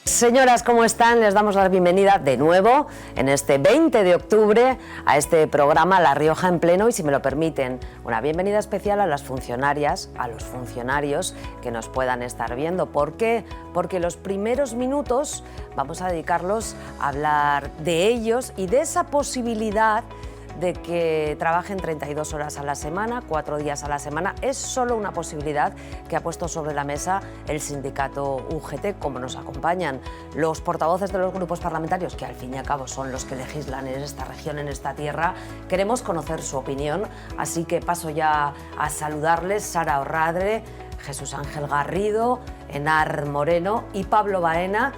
Señoras, ¿cómo están? Les damos la bienvenida de nuevo en este 20 de octubre a este programa La Rioja en Pleno y, si me lo permiten, una bienvenida especial a las funcionarias, a los funcionarios que nos puedan estar viendo. ¿Por qué? Porque los primeros minutos vamos a dedicarlos a hablar de ellos y de esa posibilidad de que trabajen 32 horas a la semana, 4 días a la semana. Es solo una posibilidad que ha puesto sobre la mesa el sindicato UGT, como nos acompañan los portavoces de los grupos parlamentarios, que al fin y al cabo son los que legislan en esta región, en esta tierra. Queremos conocer su opinión, así que paso ya a saludarles. Sara Orradre, Jesús Ángel Garrido, Enar Moreno y Pablo Baena.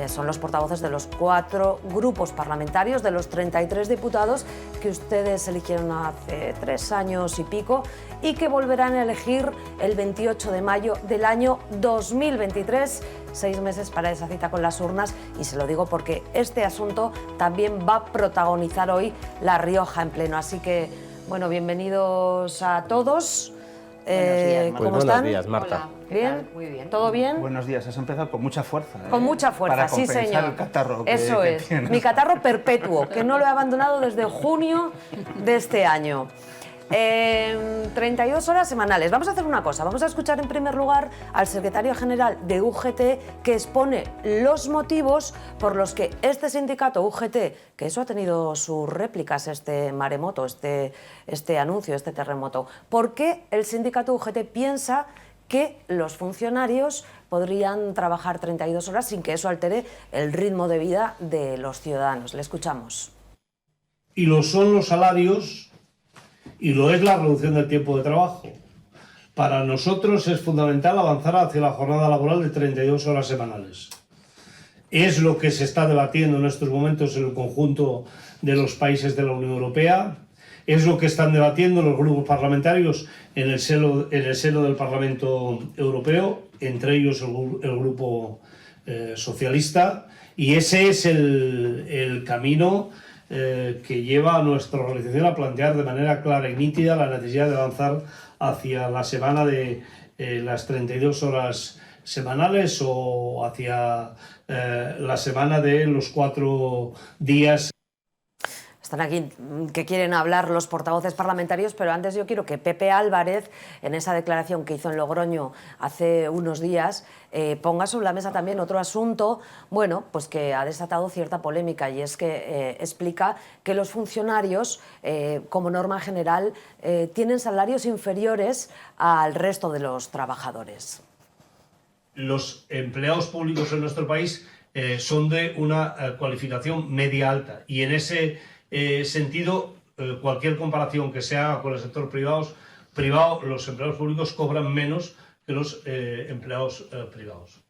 Son los portavoces de los 4 grupos parlamentarios, de los 33 diputados que ustedes eligieron hace 3 años y pico y que volverán a elegir el 28 de mayo del año 2023, 6 meses para esa cita con las urnas. Y se lo digo porque este asunto también va a protagonizar hoy La Rioja en Pleno. Así que, bueno, bienvenidos a todos. Buenos días, ¿Cómo están? Buenos días, Marta. Hola. ¿Bien? Muy bien. ¿Todo bien? Buenos días, has empezado con mucha fuerza. Con mucha fuerza, para sí, señor. el catarro que Eso es, tienes. mi catarro perpetuo, que no lo he abandonado desde junio de este año. 32 horas semanales. Vamos a hacer una cosa, vamos a escuchar en primer lugar al secretario general de UGT, que expone los motivos por los que este sindicato UGT, que eso ha tenido sus réplicas, este maremoto, este anuncio, este terremoto, ¿por qué el sindicato UGT piensa que los funcionarios podrían trabajar 32 horas sin que eso altere el ritmo de vida de los ciudadanos? Le escuchamos. Y lo son los salarios y lo es la reducción del tiempo de trabajo. Para nosotros es fundamental avanzar hacia la jornada laboral de 32 horas semanales. Es lo que se está debatiendo en estos momentos en el conjunto de los países de la Unión Europea. Es lo que están debatiendo los grupos parlamentarios en el seno del Parlamento Europeo, entre ellos el Grupo Socialista, y ese es el camino que lleva a nuestra organización a plantear de manera clara y nítida la necesidad de avanzar hacia la semana de las 32 horas semanales o hacia la semana de los 4 días. Están aquí que quieren hablar los portavoces parlamentarios, pero antes yo quiero que Pepe Álvarez, en esa declaración que hizo en Logroño hace unos días, ponga sobre la mesa también otro asunto, bueno, pues que ha desatado cierta polémica, y es que explica que los funcionarios, como norma general, tienen salarios inferiores al resto de los trabajadores. Los empleados públicos en nuestro país son de una cualificación media alta, y en ese sentido, cualquier comparación que se haga con el sector privado, los empleados públicos cobran menos que los empleados privados.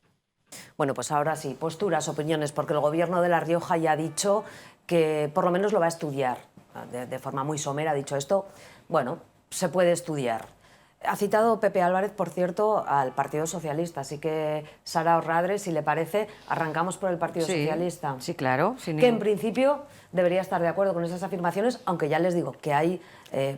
Bueno, pues ahora sí, posturas, opiniones, porque el Gobierno de La Rioja ya ha dicho que por lo menos lo va a estudiar. De forma muy somera ha dicho esto. Bueno, se puede estudiar. Ha citado Pepe Álvarez, por cierto, al Partido Socialista, así que, Sara Orradre, si le parece, arrancamos por el Partido Socialista. Sí, claro. Que en principio debería estar de acuerdo con esas afirmaciones, aunque ya les digo que hay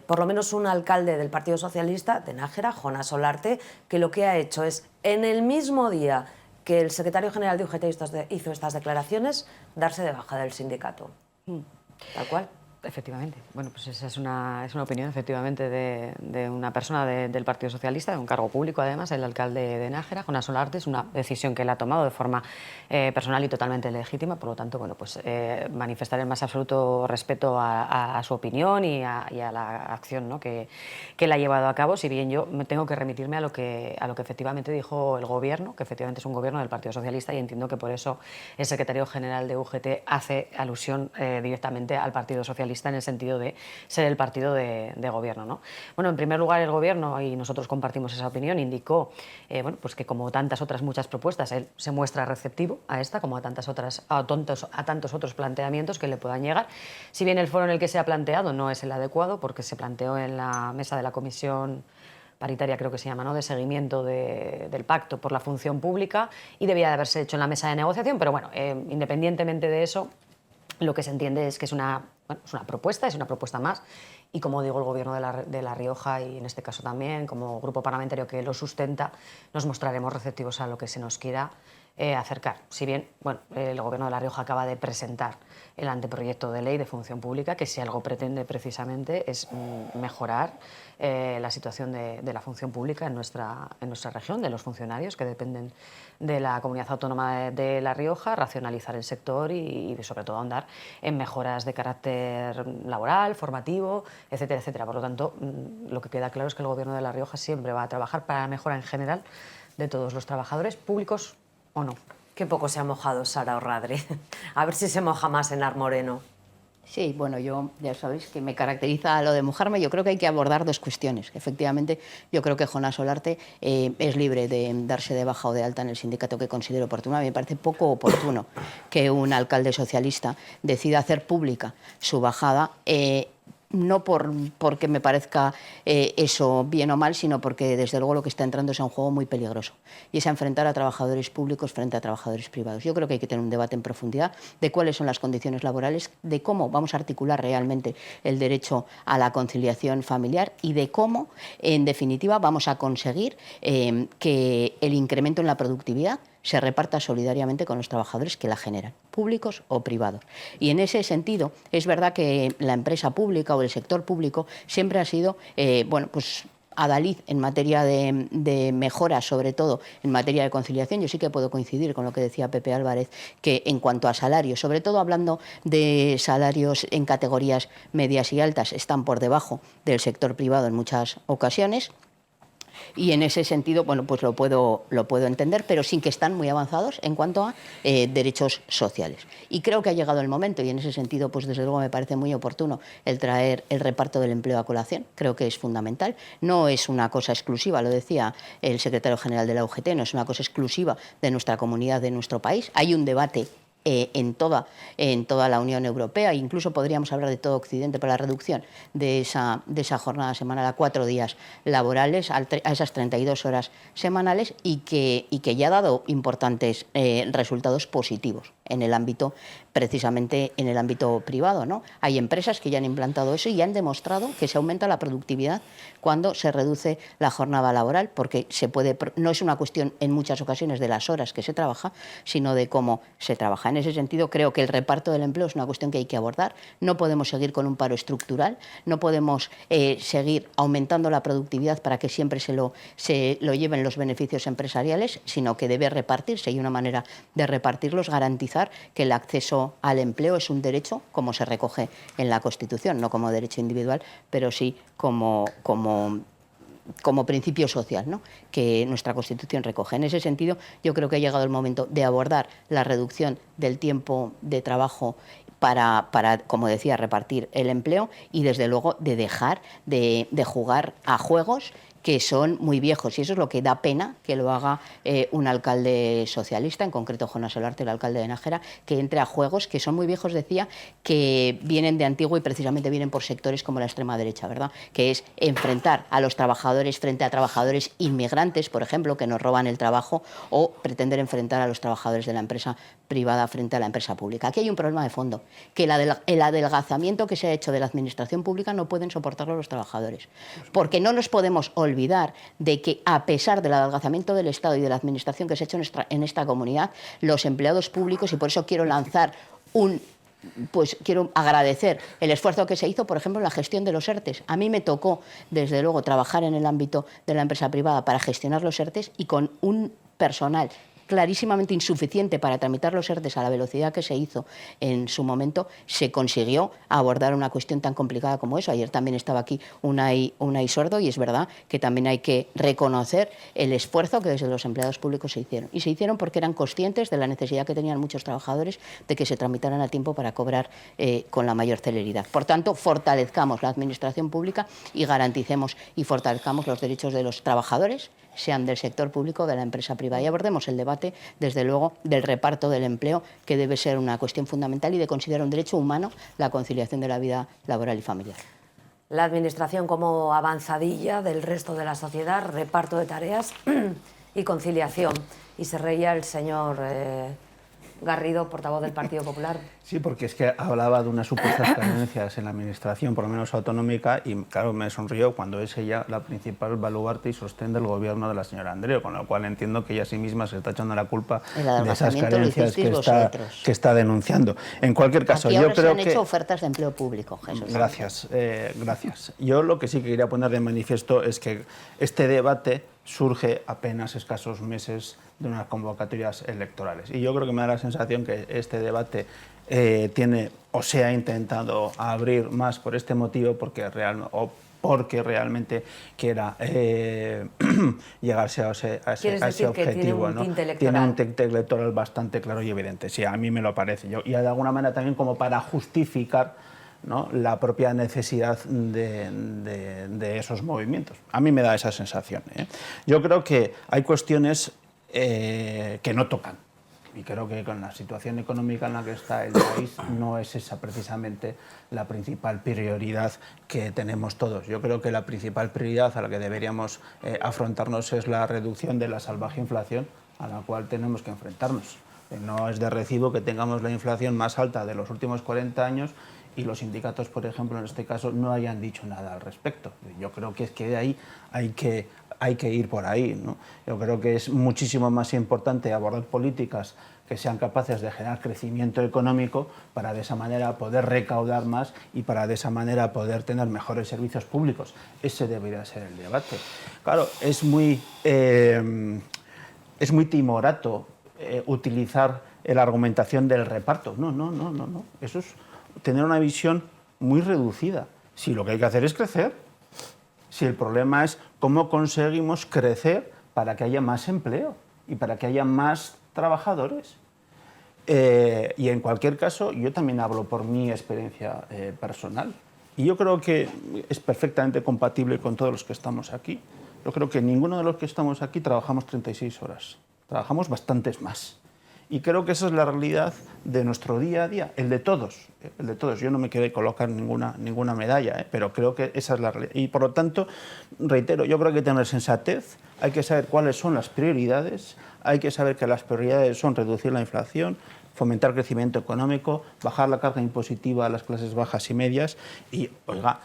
por lo menos un alcalde del Partido Socialista, de Nájera, Jonas Olarte, que lo que ha hecho es, en el mismo día que el secretario general de UGT hizo estas declaraciones, darse de baja del sindicato. Tal cual. Efectivamente. Bueno, pues esa es una opinión, efectivamente, de una persona del Partido Socialista, de un cargo público, además, el alcalde de Nájera, Jonas Olarte. Es una decisión que él ha tomado de forma personal y totalmente legítima. Por lo tanto, bueno, pues manifestar el más absoluto respeto a su opinión y a la acción, ¿no?, que él ha llevado a cabo, si bien yo me tengo que remitirme a lo que efectivamente dijo el Gobierno, que efectivamente es un Gobierno del Partido Socialista, y entiendo que por eso el secretario general de UGT hace alusión directamente al Partido Socialista Socialista en el sentido de ser el partido de gobierno, ¿no? Bueno, en primer lugar, el Gobierno, y nosotros compartimos esa opinión, indicó bueno, pues que como tantas otras muchas propuestas, él se muestra receptivo a esta, como a tantos otros planteamientos que le puedan llegar. Si bien el foro en el que se ha planteado no es el adecuado, porque se planteó en la mesa de la Comisión paritaria, creo que se llama, ¿no?, de seguimiento del pacto por la función pública, y debía de haberse hecho en la mesa de negociación, pero bueno, independientemente de eso, lo que se entiende es que es una propuesta más, y como digo, el Gobierno de La Rioja, y en este caso también como grupo parlamentario que lo sustenta, nos mostraremos receptivos a lo que se nos quiera acercar. Si bien, bueno, el Gobierno de La Rioja acaba de presentar el anteproyecto de ley de función pública, que si algo pretende precisamente es mejorar la situación de la función pública en nuestra región, de los funcionarios que dependen de la Comunidad Autónoma de La Rioja, racionalizar el sector y sobre todo ahondar en mejoras de carácter laboral, formativo, etcétera, etcétera. Por lo tanto, lo que queda claro es que el Gobierno de La Rioja siempre va a trabajar para la mejora en general de todos los trabajadores, públicos o no. Qué poco se ha mojado Sara Orradre. A ver si se moja más Enar Moreno. Sí, bueno, yo ya sabéis que me caracteriza lo de mojarme. Yo creo que hay que abordar dos cuestiones. Efectivamente, yo creo que Jonás Olarte es libre de darse de baja o de alta en el sindicato que considere oportuno. A mí me parece poco oportuno que un alcalde socialista decida hacer pública su bajada, no porque me parezca eso bien o mal, sino porque desde luego lo que está entrando es a un juego muy peligroso, y es a enfrentar a trabajadores públicos frente a trabajadores privados. Yo creo que hay que tener un debate en profundidad de cuáles son las condiciones laborales, de cómo vamos a articular realmente el derecho a la conciliación familiar y de cómo, en definitiva, vamos a conseguir que el incremento en la productividad se reparta solidariamente con los trabajadores que la generan, públicos o privados. Y en ese sentido, es verdad que la empresa pública o el sector público siempre ha sido, bueno, pues adalid en materia de mejoras, sobre todo en materia de conciliación. Yo sí que puedo coincidir con lo que decía Pepe Álvarez, que en cuanto a salarios, sobre todo hablando de salarios en categorías medias y altas, están por debajo del sector privado en muchas ocasiones. Y en ese sentido, bueno, pues lo puedo entender, pero sin que están muy avanzados en cuanto a derechos sociales. Y creo que ha llegado el momento, y en ese sentido, pues desde luego me parece muy oportuno el traer el reparto del empleo a colación. Creo que es fundamental. No es una cosa exclusiva, lo decía el secretario general de la UGT, no es una cosa exclusiva de nuestra comunidad, de nuestro país. Hay un debate en toda la Unión Europea, incluso podríamos hablar de todo Occidente, por la reducción de esa jornada semanal a 4 días laborales, a esas 32 horas semanales, y que ya ha dado importantes resultados positivos en el ámbito, precisamente en el ámbito privado, ¿no? Hay empresas que ya han implantado eso y han demostrado que se aumenta la productividad cuando se reduce la jornada laboral, porque no es una cuestión en muchas ocasiones de las horas que se trabaja, sino de cómo se trabaja. En ese sentido, creo que el reparto del empleo es una cuestión que hay que abordar. No podemos seguir con un paro estructural, no podemos seguir aumentando la productividad para que siempre se lo lleven los beneficios empresariales, sino que debe repartirse, y una manera de repartirlos, garantizar que el acceso al empleo es un derecho, como se recoge en la Constitución, no como derecho individual, pero sí como principio social, ¿no?, que nuestra Constitución recoge. En ese sentido, yo creo que ha llegado el momento de abordar la reducción del tiempo de trabajo para, como decía, repartir el empleo, y desde luego de dejar de jugar a juegos que son muy viejos, y eso es lo que da pena que lo haga un alcalde socialista, en concreto Jonás Olarte, el alcalde de Nájera, que entre a juegos que son muy viejos, decía, que vienen de antiguo y precisamente vienen por sectores como la extrema derecha, ¿verdad?, que es enfrentar a los trabajadores frente a trabajadores inmigrantes, por ejemplo, que nos roban el trabajo, o pretender enfrentar a los trabajadores de la empresa privada frente a la empresa pública. Aquí hay un problema de fondo, que el adelgazamiento que se ha hecho de la administración pública no pueden soportarlo los trabajadores, porque no nos podemos olvidar de que, a pesar del adelgazamiento del Estado y de la administración que se ha hecho en esta comunidad, los empleados públicos, y por eso quiero quiero agradecer el esfuerzo que se hizo, por ejemplo, en la gestión de los ERTEs. A mí me tocó, desde luego, trabajar en el ámbito de la empresa privada para gestionar los ERTEs, y con un personal clarísimamente insuficiente para tramitar los ERTES a la velocidad que se hizo en su momento, se consiguió abordar una cuestión tan complicada como eso. Ayer también estaba aquí Unai Sordo y es verdad que también hay que reconocer el esfuerzo que desde los empleados públicos se hicieron. Y se hicieron porque eran conscientes de la necesidad que tenían muchos trabajadores de que se tramitaran a tiempo para cobrar con la mayor celeridad. Por tanto, fortalezcamos la administración pública y garanticemos y fortalezcamos los derechos de los trabajadores, sean del sector público o de la empresa privada. Y abordemos el debate, desde luego, del reparto del empleo, que debe ser una cuestión fundamental y de considerar un derecho humano la conciliación de la vida laboral y familiar. La administración como avanzadilla del resto de la sociedad, reparto de tareas y conciliación. Y se reía el señor Garrido, portavoz del Partido Popular. Sí, porque es que hablaba de unas supuestas carencias en la administración, por lo menos autonómica, y claro, me sonrió cuando es ella la principal baluarte y sostén del gobierno de la señora Andreu, con lo cual entiendo que ella sí misma se está echando la culpa de esas carencias que está denunciando. En cualquier caso, aquí yo ahora creo se han que... hecho ofertas de empleo público, Jesús. Gracias, gracias. Yo lo que sí que quería poner de manifiesto es que este debate surge apenas escasos meses de unas convocatorias electorales. Y yo creo que me da la sensación que este debate tiene o se ha intentado abrir más por este motivo porque realmente quiera llegarse a ese objetivo. Tiene un tinte electoral bastante claro y evidente. Sí, a mí me lo parece. Y de alguna manera también como para justificar, ¿no?, la propia necesidad de esos movimientos. A mí me da esa sensación, ¿eh? Yo creo que hay cuestiones que no tocan. Y creo que con la situación económica en la que está el país no es esa precisamente la principal prioridad que tenemos todos. Yo creo que la principal prioridad a la que deberíamos afrontarnos es la reducción de la salvaje inflación a la cual tenemos que enfrentarnos. No es de recibo que tengamos la inflación más alta de los últimos 40 años y los sindicatos, por ejemplo, en este caso, no hayan dicho nada al respecto. Yo creo que es que de ahí hay que ir por ahí, ¿no? Yo creo que es muchísimo más importante abordar políticas que sean capaces de generar crecimiento económico para de esa manera poder recaudar más y para de esa manera poder tener mejores servicios públicos. Ese debería ser el debate. Claro, es muy timorato utilizar la argumentación del reparto. No. Eso es tener una visión muy reducida. Si lo que hay que hacer es crecer, si el problema es cómo conseguimos crecer para que haya más empleo y para que haya más trabajadores. Y en cualquier caso, yo también hablo por mi experiencia personal. Y yo creo que es perfectamente compatible con todos los que estamos aquí. Yo creo que ninguno de los que estamos aquí trabajamos 36 horas. Trabajamos bastantes más. Y creo que esa es la realidad de nuestro día a día, el de todos. Yo no me quiero colocar ninguna medalla, pero creo que esa es la realidad. Y por lo tanto, reitero, yo creo que hay que tener sensatez, hay que saber cuáles son las prioridades, hay que saber que las prioridades son reducir la inflación, fomentar crecimiento económico, bajar la carga impositiva a las clases bajas y medias y, oiga,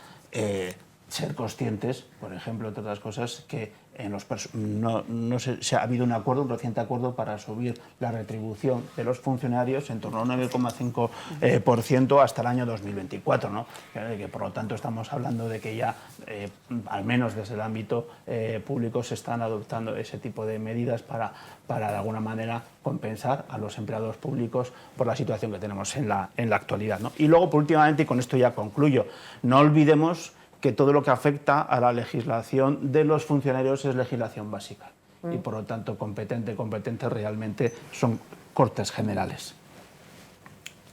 ser conscientes, por ejemplo, entre otras cosas, que ha habido un reciente acuerdo para subir la retribución de los funcionarios en torno a un 9,5% hasta el año 2024, ¿no? Que por lo tanto estamos hablando de que ya, al menos desde el ámbito público, se están adoptando ese tipo de medidas para de alguna manera compensar a los empleados públicos por la situación que tenemos en la actualidad, ¿no? Y luego, por últimamente, y con esto ya concluyo, no olvidemos que todo lo que afecta a la legislación de los funcionarios es legislación básica y por lo tanto competente realmente son Cortes Generales.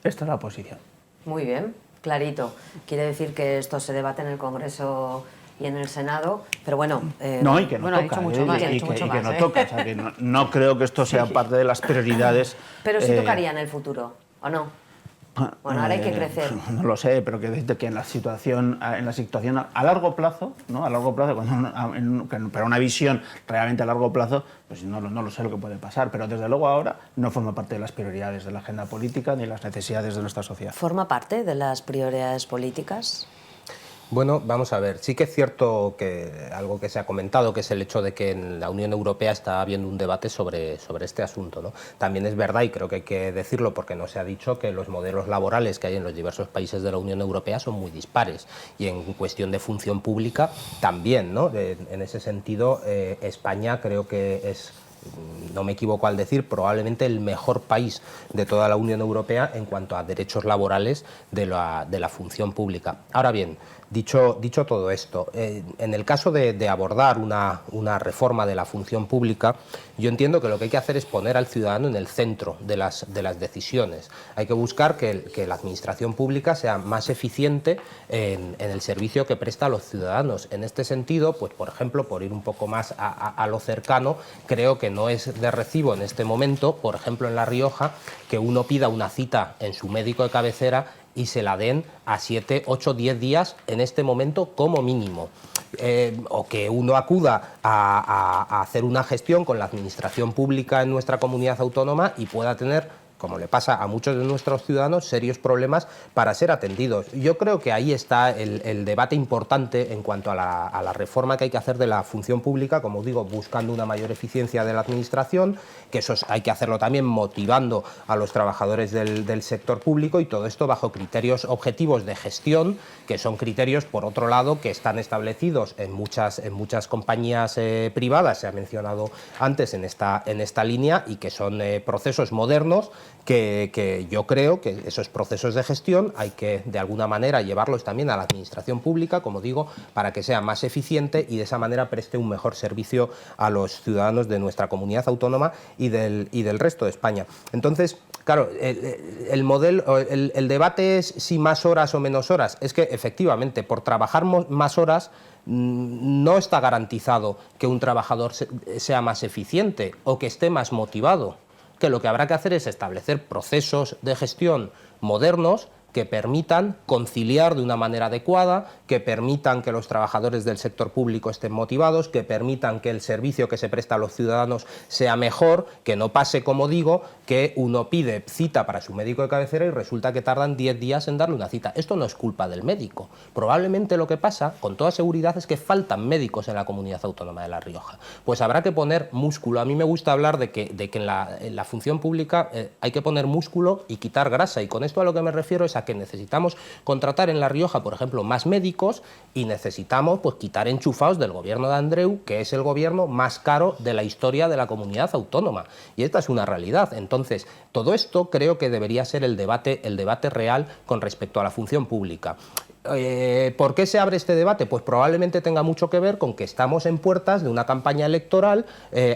Esta es la posición. Muy bien, clarito. Quiere decir que esto se debate en el Congreso y en el Senado, pero bueno... no, y que no toca, que no toca. O sea, que no creo que esto sea parte de las prioridades. Pero sí tocaría en el futuro, ¿o no? Bueno, ahora hay que crecer. No lo sé, pero que desde que en la situación a largo plazo, ¿no? A largo plazo, pero una visión realmente a largo plazo, pues no lo sé lo que puede pasar, pero desde luego ahora no forma parte de las prioridades de la agenda política ni las necesidades de nuestra sociedad. ¿Forma parte de las prioridades políticas? Bueno, vamos a ver, sí que es cierto que algo que se ha comentado, que es el hecho de que en la Unión Europea está habiendo un debate sobre este asunto, ¿no? También es verdad, y creo que hay que decirlo porque no se ha dicho, que los modelos laborales que hay en los diversos países de la Unión Europea son muy dispares y en cuestión de función pública también, ¿no? En ese sentido, España creo que es no me equivoco al decir, probablemente el mejor país de toda la Unión Europea en cuanto a derechos laborales de la función pública. Ahora bien, dicho todo esto, en el caso de abordar una reforma de la función pública, yo entiendo que lo que hay que hacer es poner al ciudadano en el centro de las decisiones. Hay que buscar que la administración pública sea más eficiente en el servicio que presta a los ciudadanos. En este sentido, pues por ejemplo, por ir un poco más a lo cercano, creo que no es de recibo en este momento, por ejemplo en La Rioja, que uno pida una cita en su médico de cabecera y se la den a 7, 8, 10 días en este momento como mínimo. O que uno acuda a hacer una gestión con la administración pública en nuestra comunidad autónoma y pueda tener, como le pasa a muchos de nuestros ciudadanos, serios problemas para ser atendidos. Yo creo que ahí está el debate importante en cuanto a la reforma que hay que hacer de la función pública, como digo, buscando una mayor eficiencia de la administración, que eso hay que hacerlo también motivando a los trabajadores del sector público, y todo esto bajo criterios objetivos de gestión, que son criterios, por otro lado, que están establecidos en muchas compañías privadas, se ha mencionado antes en esta línea, y que son procesos modernos que yo creo que esos procesos de gestión hay que de alguna manera llevarlos también a la administración pública, como digo, para que sea más eficiente y de esa manera preste un mejor servicio a los ciudadanos de nuestra comunidad autónoma y del resto de España. Entonces, claro, el debate es si más horas o menos horas. Es que efectivamente, por trabajar más horas, no está garantizado que un trabajador sea más eficiente o que esté más motivado. Que lo que habrá que hacer es establecer procesos de gestión modernos que permitan conciliar de una manera adecuada, que permitan que los trabajadores del sector público estén motivados, que permitan que el servicio que se presta a los ciudadanos sea mejor, que no pase, como digo, que uno pide cita para su médico de cabecera y resulta que tardan 10 días en darle una cita. Esto no es culpa del médico. Probablemente lo que pasa, con toda seguridad, es que faltan médicos en la comunidad autónoma de La Rioja. Pues habrá que poner músculo. A mí me gusta hablar de que en la función pública hay que poner músculo y quitar grasa, y con esto a lo que me refiero es a que necesitamos contratar en La Rioja, por ejemplo, más médicos, y necesitamos pues quitar enchufados del gobierno de Andreu, que es el gobierno más caro de la historia de la comunidad autónoma. Y esta es una realidad. Entonces, todo esto creo que debería ser el debate real con respecto a la función pública. ¿Por qué se abre este debate? Pues probablemente tenga mucho que ver con que estamos en puertas de una campaña electoral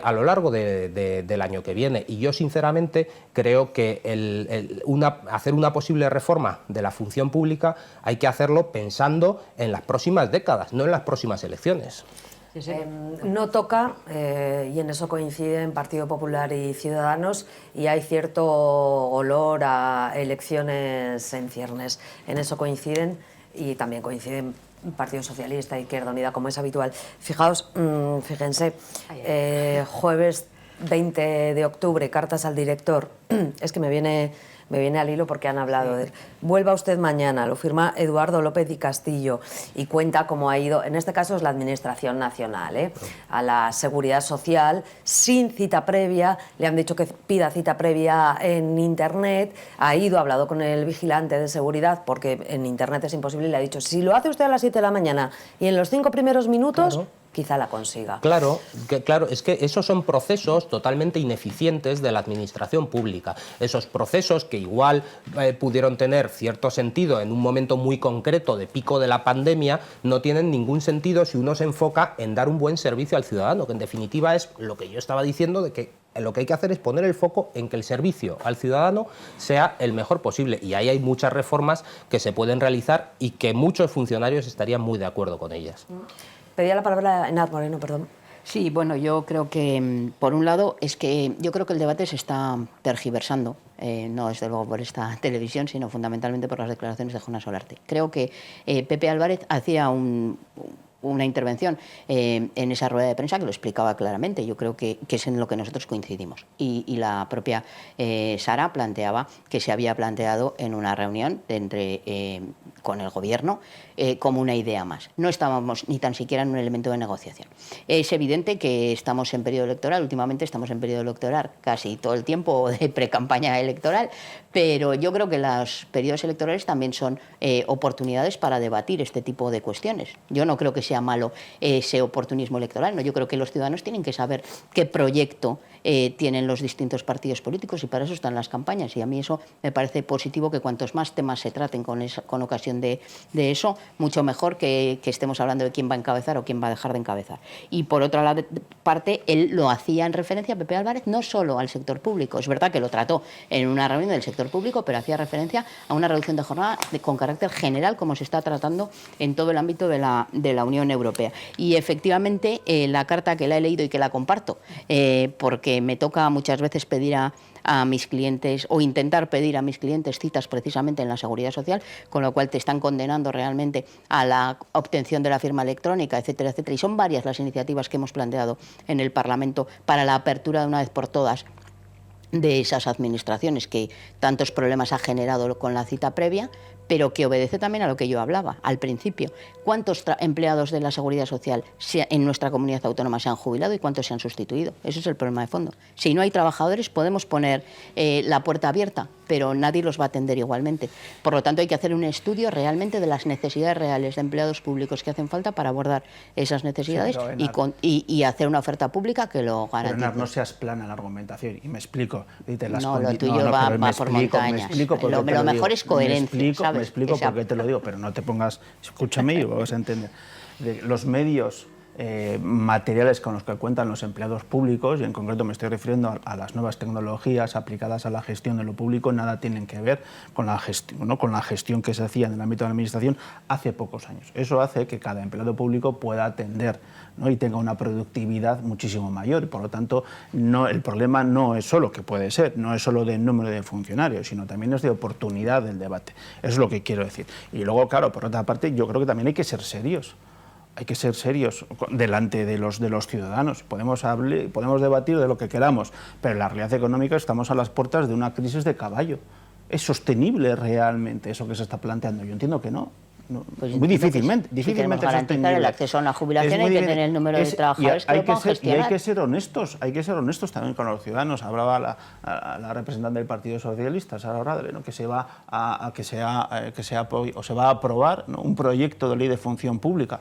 a lo largo del año que viene, y yo sinceramente creo que hacer una posible reforma de la función pública hay que hacerlo pensando en las próximas décadas, no en las próximas elecciones. Sí, sí. No toca, y en eso coinciden Partido Popular y Ciudadanos, y hay cierto olor a elecciones en ciernes. En eso coinciden, y también coinciden Partido Socialista, Izquierda Unida, como es habitual. Fíjense, jueves 20 de octubre, cartas al director. Es que me viene al hilo porque han hablado de él. Vuelva usted mañana, lo firma Eduardo López y Castillo, y cuenta cómo ha ido, en este caso es la Administración Nacional, a la Seguridad Social, sin cita previa. Le han dicho que pida cita previa en Internet, ha ido, ha hablado con el vigilante de seguridad, porque en Internet es imposible, y le ha dicho, si lo hace usted a las 7 de la mañana y en los 5 primeros minutos... Claro. Quizá la consiga. Claro, es que esos son procesos totalmente ineficientes de la administración pública. Esos procesos que igual pudieron tener cierto sentido en un momento muy concreto de pico de la pandemia, no tienen ningún sentido si uno se enfoca en dar un buen servicio al ciudadano, que en definitiva es lo que yo estaba diciendo, de que lo que hay que hacer es poner el foco en que el servicio al ciudadano sea el mejor posible, y ahí hay muchas reformas que se pueden realizar y que muchos funcionarios estarían muy de acuerdo con ellas. Pedía la palabra Enar Moreno, perdón. Sí, bueno, yo creo que, por un lado, es que yo creo que el debate se está tergiversando, no desde luego por esta televisión, sino fundamentalmente por las declaraciones de Jonas Solarte. Creo que Pepe Álvarez hacía una intervención en esa rueda de prensa que lo explicaba claramente. Yo creo que es en lo que nosotros coincidimos. Y la propia Sara planteaba que se había planteado en una reunión con el Gobierno como una idea más. No estábamos ni tan siquiera en un elemento de negociación. Es evidente que estamos en periodo electoral, últimamente estamos en periodo electoral casi todo el tiempo de pre-campaña electoral, pero yo creo que los periodos electorales también son oportunidades para debatir este tipo de cuestiones. Yo no creo que sea malo ese oportunismo electoral. No, yo creo que los ciudadanos tienen que saber qué proyecto tienen los distintos partidos políticos y para eso están las campañas. Y a mí eso me parece positivo, que cuantos más temas se traten con ocasión de eso, mucho mejor que estemos hablando de quién va a encabezar o quién va a dejar de encabezar. Y por otra parte, él lo hacía en referencia, Pepe Álvarez, no solo al sector público. Es verdad que lo trató en una reunión del sector público, pero hacía referencia a una reducción de jornada con carácter general, como se está tratando en todo el ámbito de la Unión Europea. Y efectivamente, la carta que la he leído y que la comparto, porque me toca muchas veces pedir a mis clientes o intentar pedir a mis clientes citas precisamente en la Seguridad Social, con lo cual te están condenando realmente a la obtención de la firma electrónica, etcétera, etcétera. Y son varias las iniciativas que hemos planteado en el Parlamento para la apertura de una vez por todas de esas administraciones que tantos problemas ha generado con la cita previa, pero que obedece también a lo que yo hablaba al principio. ¿Cuántos empleados de la Seguridad Social en nuestra comunidad autónoma se han jubilado y cuántos se han sustituido? Ese es el problema de fondo. Si no hay trabajadores, podemos poner la puerta abierta, pero nadie los va a atender igualmente. Por lo tanto, hay que hacer un estudio realmente de las necesidades reales de empleados públicos que hacen falta para abordar esas necesidades, sí, y hacer una oferta pública que lo garantice. Pero no seas plana en la argumentación, y me explico. Lo tuyo va por montañas. Lo mejor es coherencia, ¿sabes? Me explico por qué te lo digo, pero no te pongas... Escúchame y lo vas a entender. Los medios materiales con los que cuentan los empleados públicos, y en concreto me estoy refiriendo a las nuevas tecnologías aplicadas a la gestión de lo público, nada tienen que ver con la gestión, ¿no? Con la gestión que se hacía en el ámbito de la administración hace pocos años. Eso hace que cada empleado público pueda atender, ¿no? Y tenga una productividad muchísimo mayor. Y por lo tanto, el problema no es solo, que puede ser, no es solo del número de funcionarios, sino también es de oportunidad del debate. Eso es lo que quiero decir. Y luego, claro, por otra parte, yo creo que también hay que ser serios. Hay que ser serios delante de los ciudadanos. Podemos debatir de lo que queramos, pero en la realidad económica estamos a las puertas de una crisis de caballo. ¿Es sostenible realmente eso que se está planteando? Yo entiendo que no. Pues muy difícilmente. Si queremos garantizar el acceso a una jubilación, hay que tener el número de trabajadores que lo puedan gestionar. Y hay que ser honestos también con los ciudadanos. Hablaba la representante del Partido Socialista, Sara Radle, ¿no? Que se va a aprobar, ¿no? Un proyecto de ley de función pública.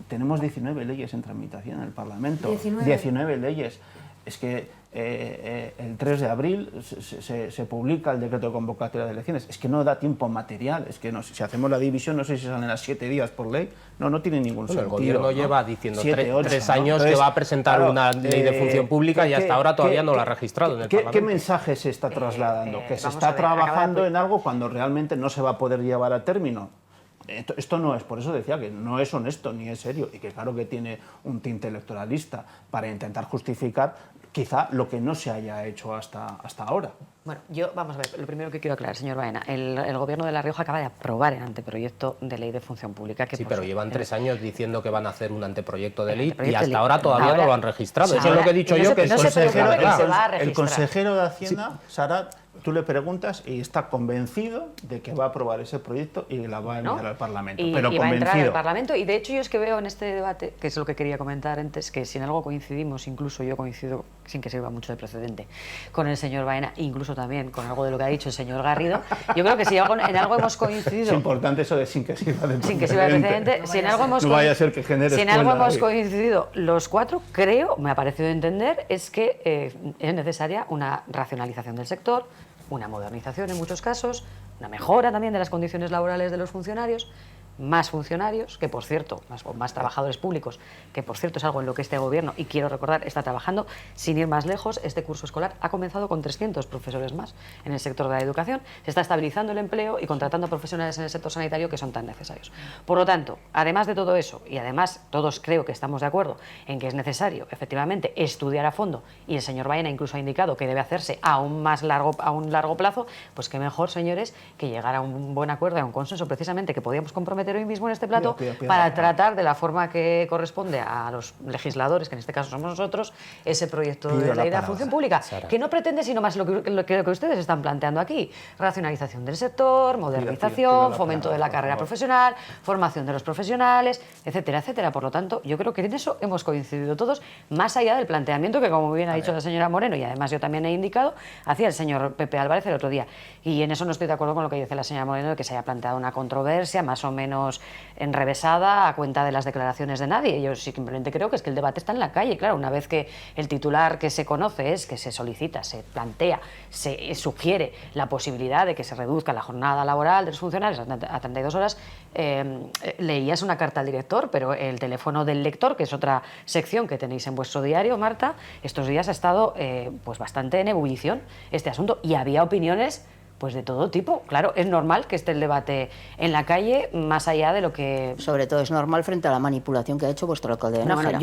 Tenemos 19 leyes en tramitación en el Parlamento. 19 leyes. Es que el 3 de abril se publica el decreto de convocatoria de elecciones. Es que no da tiempo material. Es que no, si hacemos la división, no sé si salen a 7 días por ley. No tiene ningún sentido. El gobierno lleva diciendo 3 años, Entonces, que va a presentar una ley de función pública y hasta ahora todavía no la ha registrado en el Parlamento. ¿Qué mensaje se está trasladando? Que se está trabajando en algo cuando realmente no se va a poder llevar a término. Esto no es, por eso decía que no es honesto ni es serio, y que claro que tiene un tinte electoralista para intentar justificar quizá lo que no se haya hecho hasta ahora. Bueno, vamos a ver, lo primero que quiero aclarar, señor Baena, el Gobierno de La Rioja acaba de aprobar el anteproyecto de ley de función pública. Sí, pero llevan 3 años diciendo que van a hacer un anteproyecto de ley y hasta ahora todavía no lo han registrado. Eso es lo que he dicho yo, que el consejero de Hacienda, Sarat, tú le preguntas y está convencido de que va a aprobar ese proyecto y la va a enviar al Parlamento. Pero convencido. Va a entrar al Parlamento, y de hecho yo es que veo en este debate, que es lo que quería comentar antes, que si en algo coincidimos, incluso yo coincido, sin que sirva mucho de precedente, con el señor Baena, incluso también con algo de lo que ha dicho el señor Garrido, yo creo que si en algo hemos coincidido... Es importante eso de sin que sirva de precedente. Sin que sirva de precedente. Si en algo hemos, coincidido los 4, creo, me ha parecido entender, es que es necesaria una racionalización del sector, una modernización en muchos casos, una mejora también de las condiciones laborales de los funcionarios, más funcionarios, que por cierto, más trabajadores públicos, que por cierto es algo en lo que este gobierno, y quiero recordar, está trabajando. Sin ir más lejos, este curso escolar ha comenzado con 300 profesores más en el sector de la educación, se está estabilizando el empleo y contratando profesionales en el sector sanitario que son tan necesarios. Por lo tanto, además de todo eso, y además todos creo que estamos de acuerdo en que es necesario efectivamente estudiar a fondo, y el señor Baena incluso ha indicado que debe hacerse a un largo plazo, pues qué mejor, señores, que llegar a un buen acuerdo, a un consenso precisamente que podíamos comprometer hoy mismo en este plato para tratar de la forma que corresponde a los legisladores, que en este caso somos nosotros, ese proyecto de ley de la función pública, que no pretende sino más lo que ustedes están planteando aquí: racionalización del sector, modernización, fomento de la carrera profesional, formación de los profesionales, etcétera, etcétera. Por lo tanto, yo creo que en eso hemos coincidido todos, más allá del planteamiento que, como bien ha dicho la señora Moreno, y además yo también he indicado, hacía el señor Pepe Álvarez el otro día. Y en eso no estoy de acuerdo con lo que dice la señora Moreno, de que se haya planteado una controversia más o menos menos enrevesada a cuenta de las declaraciones de nadie. Yo simplemente creo que es que el debate está en la calle. Claro, una vez que el titular que se conoce es que se solicita, se plantea, se sugiere la posibilidad de que se reduzca la jornada laboral de los funcionarios a 32 horas, leías una carta al director, pero el teléfono del lector, que es otra sección que tenéis en vuestro diario, Marta, estos días ha estado pues bastante en ebullición este asunto y había opiniones pues de todo tipo. Claro, es normal que esté el debate en la calle, más allá de lo que... Sobre todo es normal frente a la manipulación que ha hecho vuestro alcalde de Nájera.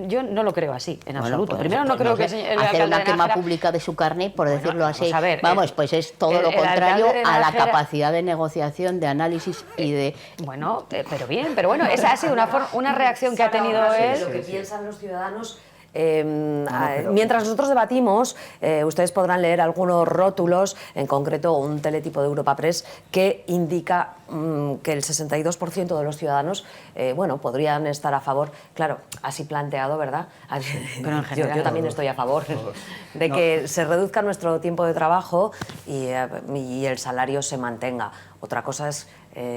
Yo no lo creo así, en absoluto. Pues, primero no creo que el hacer una quema Nájera... pública de su carne, por decirlo así, vamos a ver, vamos, pues es todo lo el contrario alcalde de a la Nájera... capacidad de negociación, de análisis y de... Bueno, pero bien, pero bueno, esa ha sido una reacción que ha tenido él. Lo que piensan los ciudadanos. Mientras nosotros debatimos, ustedes podrán leer algunos rótulos, en concreto un teletipo de Europa Press que indica que el 62% de los ciudadanos bueno, podrían estar a favor, claro, así planteado, ¿verdad? Pero en general, yo también estoy a favor de que se reduzca nuestro tiempo de trabajo y el salario se mantenga. Otra cosa es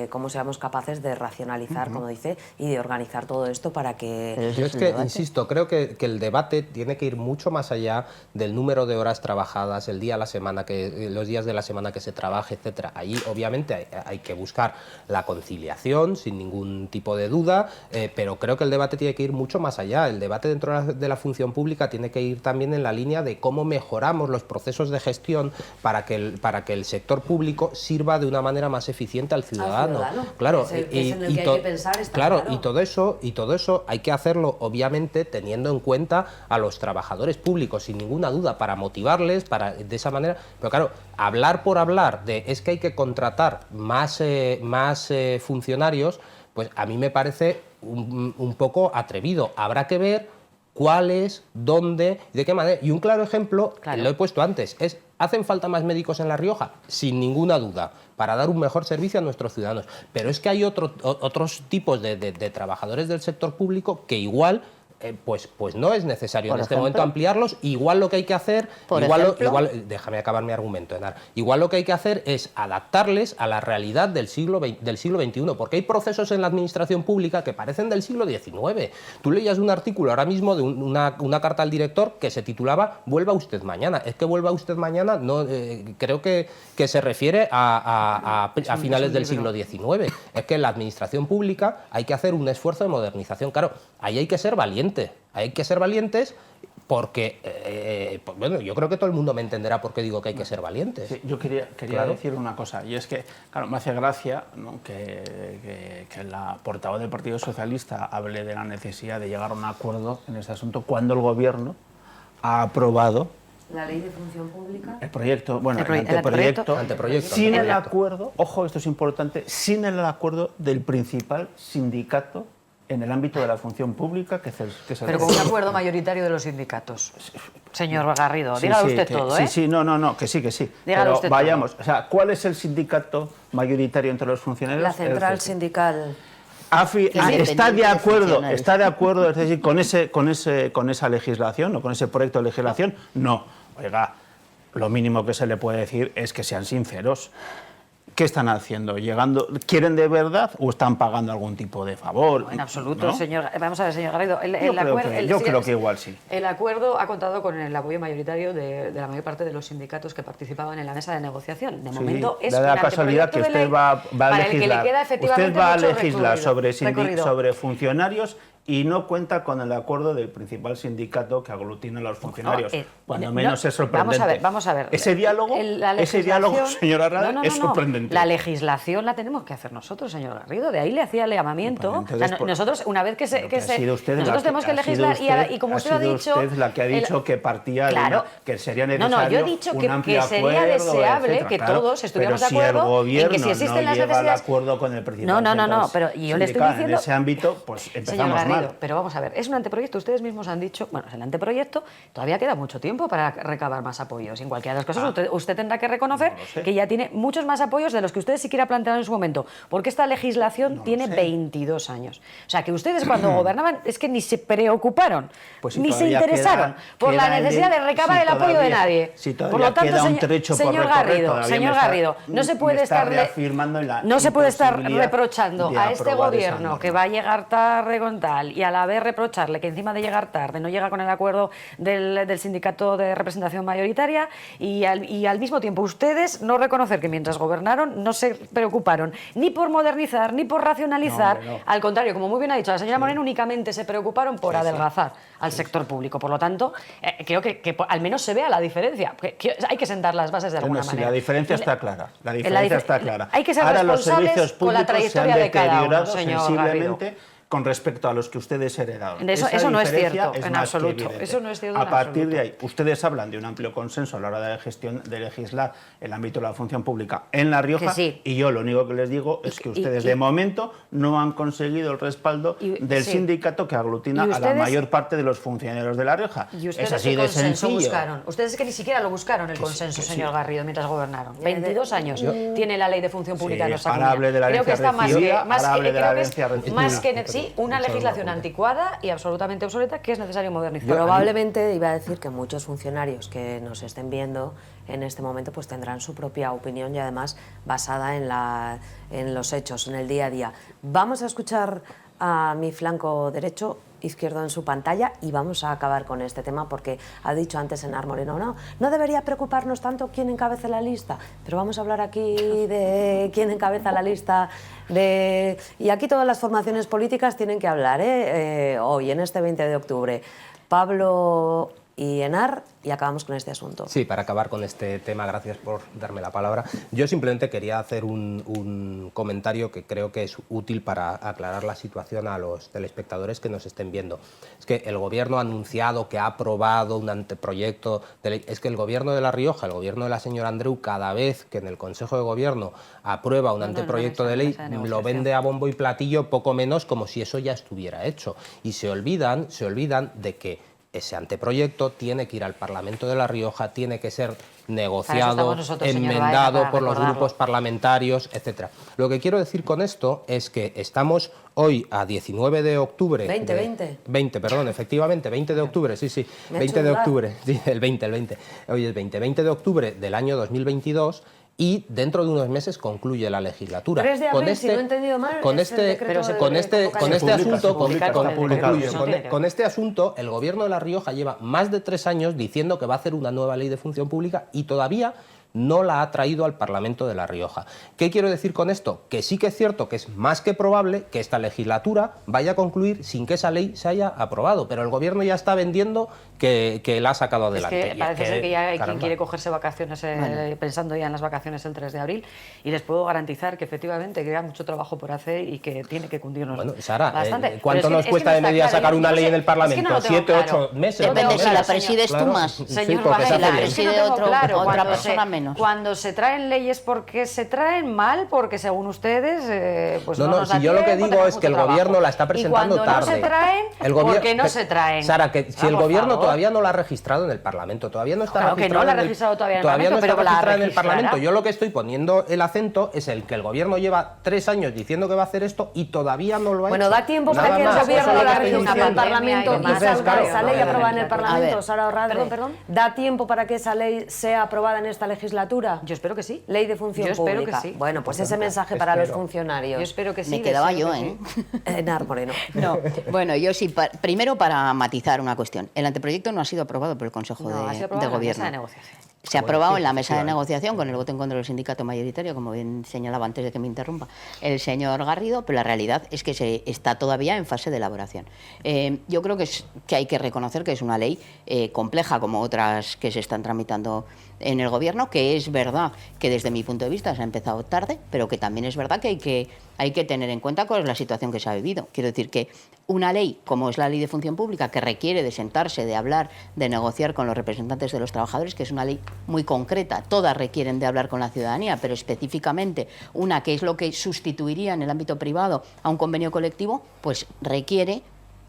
cómo seamos capaces de racionalizar, como dice, y de organizar todo esto para que... Yo es que, insisto, creo que el debate tiene que ir mucho más allá del número de horas trabajadas, el día a la semana, los días de la semana que se trabaje, etcétera. Ahí, obviamente, hay que buscar la conciliación, sin ningún tipo de duda, pero creo que el debate tiene que ir mucho más allá. El debate dentro de la función pública tiene que ir también en la línea de cómo mejoramos los procesos de gestión para que el sector público sirva de una manera más eficiente al ciudadano. Claro, es en el que hay que pensar, está claro. Y todo eso hay que hacerlo obviamente teniendo en cuenta a los trabajadores públicos, sin ninguna duda, para motivarles, de esa manera. Pero claro, hablar por hablar de es que hay que contratar más funcionarios, pues a mí me parece un poco atrevido. Habrá que ver cuáles, dónde, de qué manera. Y un claro ejemplo, lo he puesto antes, es ¿hacen falta más médicos en La Rioja? Sin ninguna duda, para dar un mejor servicio a nuestros ciudadanos. Pero es que hay otros tipos de trabajadores del sector público que igual... Pues no es necesario en este momento ampliarlos. Igual lo que hay que hacer, déjame acabar mi argumento, Enar. Igual lo que hay que hacer es adaptarles a la realidad del siglo XXI, porque hay procesos en la administración pública que parecen del siglo XIX. Tú leías un artículo ahora mismo de una carta al director que se titulaba "Vuelva usted mañana". Es que "vuelva usted mañana" no, creo que se refiere a finales del siglo XIX. Es que en la administración pública hay que hacer un esfuerzo de modernización. Claro, ahí hay que ser valiente. Hay que ser valientes porque, pues bueno, yo creo que todo el mundo me entenderá por qué digo que hay que ser valientes. Sí, yo quería decir una cosa, y es que, claro, me hace gracia, ¿no?, que la portavoz del Partido Socialista hable de la necesidad de llegar a un acuerdo en este asunto cuando el Gobierno ha aprobado la ley de función pública. El proyecto, bueno, el anteproyecto. Sin el acuerdo, ojo, esto es importante, sin el acuerdo del principal sindicato en el ámbito de la función pública, que es el Pero con un acuerdo mayoritario de los sindicatos. Señor Garrido, dígalo usted todo, ¿eh? Sí, no, que sí. Dígalo pero usted vayamos, todo. O sea, ¿cuál es el sindicato mayoritario entre los funcionarios? La central sindical. Está de acuerdo, es decir, con esa legislación o con ese proyecto de legislación. No, oiga, lo mínimo que se le puede decir es que sean sinceros. ¿Qué están haciendo? ¿Quieren de verdad o están pagando algún tipo de favor? No, en absoluto, ¿no? Señor. Vamos a ver, señor Garrido. Yo creo que igual sí. El acuerdo ha contado con el apoyo mayoritario de la mayor parte de los sindicatos que participaban en la mesa de negociación. De momento es la casualidad que usted va a legislar. Usted va a legislar sobre funcionarios y no cuenta con el acuerdo del principal sindicato que aglutina a los funcionarios. Cuando menos es sorprendente. Vamos a ver. Ese diálogo, señora Rada, es sorprendente. La legislación la tenemos que hacer nosotros, señor Garrido. De ahí le hacía el llamamiento. Nosotros, una vez nosotros tenemos que legislar y como usted ha dicho... usted la que ha dicho que partía que sería necesario yo he dicho un amplio que sería deseable etcétera, que todos estuviéramos de acuerdo en que si existen las necesidades... acuerdo con el principal pero yo le estoy diciendo... en ese ámbito, pues empezamos mal. normal. Pero vamos a ver, es un anteproyecto, ustedes mismos han dicho, bueno, es el anteproyecto, todavía queda mucho tiempo para recabar más apoyos. Y en cualquiera de los casos, usted tendrá que reconocer que ya tiene muchos más apoyos de los que ustedes siquiera plantearon en su momento, porque esta legislación tiene 22 años. O sea, que ustedes cuando gobernaban es que ni se preocuparon, Pues si ni se todavía interesaron por la necesidad de recabar el apoyo de nadie. Si por todavía lo tanto, queda un trecho por recorrer, señor Garrido, no se puede estar reprochando a este gobierno que va a llegar tarde con tal y a la vez reprocharle que encima de llegar tarde no llega con el acuerdo del sindicato de representación mayoritaria y al mismo tiempo ustedes no reconocer que mientras gobernaron no se preocuparon ni por modernizar ni por racionalizar, al contrario, como muy bien ha dicho la señora Moreno, únicamente se preocuparon por adelgazar al sector público. Por lo tanto, creo que al menos se vea la diferencia. Que hay que sentar las bases de alguna manera. La diferencia está clara. La diferencia está clara. Hay que ser Ahora los responsables servicios con la públicos se han trayectoria de cada uno, deteriorado señor sensiblemente Garrido. con respecto a los que ustedes heredaron. Eso no es diferencia cierto, es en más que absoluto. evidente. Eso no es cierto A en partir absoluto. de ahí, ustedes hablan de un amplio consenso a la hora de la gestión, de legislar el ámbito de la función pública en La Rioja, Que sí. y yo lo único que les digo es que ustedes de momento no han conseguido el respaldo del sí. sindicato que aglutina ¿Y a la mayor parte de los funcionarios de La Rioja. ¿Y ustedes Es así qué de consenso sencillo. buscaron? Ustedes es que ni siquiera lo buscaron, el consenso, señor Garrido, mientras gobernaron. 22 años tiene la ley de función pública en nuestra ahora hable de la Creo que herencia está recibida, ahora hable de la creo que herencia es recibida. más que sí, una legislación anticuada y absolutamente obsoleta que es necesario modernizar. Probablemente iba a decir que muchos funcionarios que nos estén viendo en este momento pues tendrán su propia opinión y además basada en los hechos, en el día a día. Vamos a escuchar a mi flanco derecho, izquierdo en su pantalla, y vamos a acabar con este tema porque ha dicho antes Enar Moreno, no debería preocuparnos tanto quién encabeza la lista, pero vamos a hablar aquí de quién encabeza la lista y aquí todas las formaciones políticas tienen que hablar hoy, en este 20 de octubre. Pablo y Enar, y acabamos con este asunto. Sí, para acabar con este tema, gracias por darme la palabra. Yo simplemente quería hacer un comentario que creo que es útil para aclarar la situación a los telespectadores que nos estén viendo. Es que el Gobierno ha anunciado que ha aprobado un anteproyecto de ley. Es que el Gobierno de La Rioja, el Gobierno de la señora Andreu, cada vez que en el Consejo de Gobierno aprueba un anteproyecto de ley, lo vende a bombo y platillo, poco menos como si eso ya estuviera hecho. Y se olvidan de que ese anteproyecto tiene que ir al Parlamento de La Rioja, tiene que ser negociado, enmendado por los grupos parlamentarios, etc. Lo que quiero decir con esto es que estamos hoy a 19 de octubre... 20, perdón, efectivamente, 20 de octubre, sí, 20 de octubre, sí, el 20. Hoy es 20 de octubre del año 2022... y dentro de unos meses concluye la legislatura. 3 de abril, si no he entendido mal, con es el decreto con este asunto, el Gobierno de La Rioja lleva más de 3 años diciendo que va a hacer una nueva ley de función pública y todavía no la ha traído al Parlamento de La Rioja. ¿Qué quiero decir con esto? Que sí que es cierto que es más que probable que esta legislatura vaya a concluir sin que esa ley se haya aprobado, pero el Gobierno ya está vendiendo que la ha sacado adelante. Es que parece ser que ya hay quien quiere cogerse vacaciones pensando ya en las vacaciones el 3 de abril y les puedo garantizar que efectivamente queda mucho trabajo por hacer y que tiene que cundirnos bastante. ¿Cuánto nos cuesta de media sacar una ley en el Parlamento? 7, 8 meses. Depende si la presides tú más. Señor si la preside otra persona menos. Cuando se traen leyes porque se traen mal, porque según ustedes pues no, si yo lo que digo es que el Gobierno la está presentando tarde. Y cuando no se traen, porque no se traen. Sara, que si el Gobierno todavía no la ha registrado en el Parlamento, todavía no está registrado. Que no la ha registrado todavía en el Parlamento, Yo lo que estoy poniendo el acento es el que el Gobierno lleva 3 años diciendo que va a hacer esto y todavía no lo ha hecho. Bueno, da tiempo para que el Gobierno la registre en el Parlamento y salga esa ley aprobada en el Parlamento, Sara Orralde. Perdón. ¿Da tiempo para que esa ley sea aprobada en esta legislatura? Yo espero que sí. Ley de función pública. Espero que sí. Bueno, pues ese mensaje para los funcionarios. Yo espero que sí. Me quedaba yo, ¿eh? Enar Moreno. No, bueno, yo sí. Primero, para matizar una cuestión. El anteproyecto no ha sido aprobado por el Consejo de Gobierno. Se ha aprobado en la mesa de negociación con el voto en contra del sindicato mayoritario, como bien señalaba antes de que me interrumpa el señor Garrido, pero la realidad es que se está todavía en fase de elaboración. Yo creo que hay que reconocer que es una ley compleja, como otras que se están tramitando en el Gobierno, que es verdad que desde mi punto de vista se ha empezado tarde, pero que también es verdad que hay que tener en cuenta cuál es la situación que se ha vivido. Quiero decir que una ley, como es la Ley de Función Pública, que requiere de sentarse, de hablar, de negociar con los representantes de los trabajadores, que es una ley muy concreta, todas requieren de hablar con la ciudadanía, pero específicamente una que es lo que sustituiría en el ámbito privado a un convenio colectivo, pues requiere